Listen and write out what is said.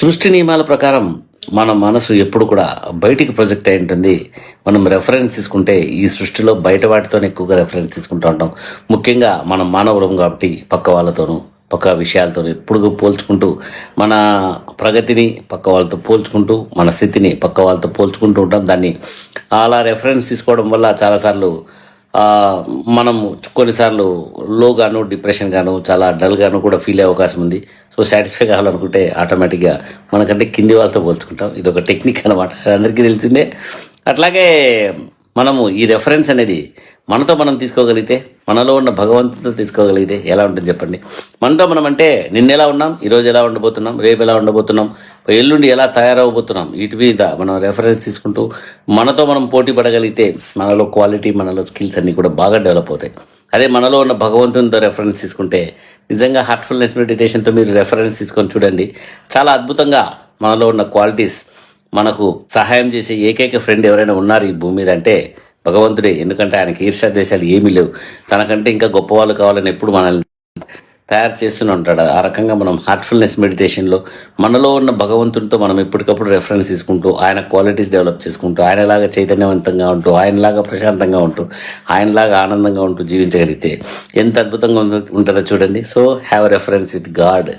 సృష్టి నియమాల ప్రకారం మన మనసు ఎప్పుడు కూడా బయటికి ప్రొజెక్ట్ అయి ఉంటుంది. మనం రెఫరెన్స్ తీసుకుంటే ఈ సృష్టిలో బయట వాటితోనే ఎక్కువగా రెఫరెన్స్ తీసుకుంటూ ఉంటాం. ముఖ్యంగా మనం మానవులం కాబట్టి పక్క వాళ్ళతోనూ పక్క విషయాలతో ఎప్పుడు పోల్చుకుంటూ మన ప్రగతిని పక్క వాళ్ళతో పోల్చుకుంటూ మన స్థితిని పక్క వాళ్ళతో పోల్చుకుంటూ ఉంటాం. దాన్ని అలా రెఫరెన్స్ తీసుకోవడం వల్ల చాలాసార్లు ఆ, మనం కొన్నిసార్లు లోగాను డిప్రెషన్ గాను చాలా డల్ గాను కూడా ఫీల్ అయ్యే అవకాశం ఉంది. సో సాటిస్ఫై కావాలనుకుంటే ఆటోమేటిక్గా మనకంటే కింది వాళ్ళతో పోల్చుకుంటాం. ఇది ఒక టెక్నిక్ అనమాట, అందరికీ తెలిసిందే. అట్లాగే మనము ఈ రెఫరెన్స్ అనేది మనతో మనం తీసుకోగలిగితే, మనలో ఉన్న భగవంతుడితో తీసుకోగలిగితే ఎలా ఉంటుంది చెప్పండి. మనతో మనం అంటే నిన్న ఎలా ఉన్నాం, ఈరోజు ఎలా ఉండబోతున్నాం, రేపు ఎలా ఉండబోతున్నాం, ఎల్లుండి ఎలా తయారవబోతున్నాం, వీటి మీద మనం రెఫరెన్స్ తీసుకుంటూ మనతో మనం పోటీ పడగలిగితే మనలో క్వాలిటీ, మనలో స్కిల్స్ అన్నీ కూడా బాగా డెవలప్ అవుతాయి. అదే మనలో ఉన్న భగవంతునితో రెఫరెన్స్ తీసుకుంటే నిజంగా హార్ట్ఫుల్నెస్ మెడిటేషన్తో మీరు రెఫరెన్స్ తీసుకొని చూడండి. చాలా అద్భుతంగా మనలో ఉన్న క్వాలిటీస్, మనకు సహాయం చేసే ఏకైక ఫ్రెండ్ ఎవరైనా ఉన్నారు ఈ భూమి మీద అంటే భగవంతుడే. ఎందుకంటే ఆయనకి ఈర్ష్యా ద్వేషాలు ఏమీ లేవు. తనకంటే ఇంకా గొప్ప వాళ్ళు కావాలని ఎప్పుడు మనల్ని తయారు చేస్తూనే ఉంటాడు. ఆ రకంగా మనం హార్ట్ఫుల్నెస్ మెడిటేషన్లో మనలో ఉన్న భగవంతునితో మనం ఎప్పటికప్పుడు రెఫరెన్స్ తీసుకుంటూ ఆయన క్వాలిటీస్ డెవలప్ చేసుకుంటూ ఆయనలాగా చైతన్యవంతంగా ఉంటూ ఆయనలాగా ప్రశాంతంగా ఉంటూ ఆయనలాగా ఆనందంగా ఉంటూ జీవించగలిగితే ఎంత అద్భుతంగా ఉంటుందో చూడండి. So have reference with God.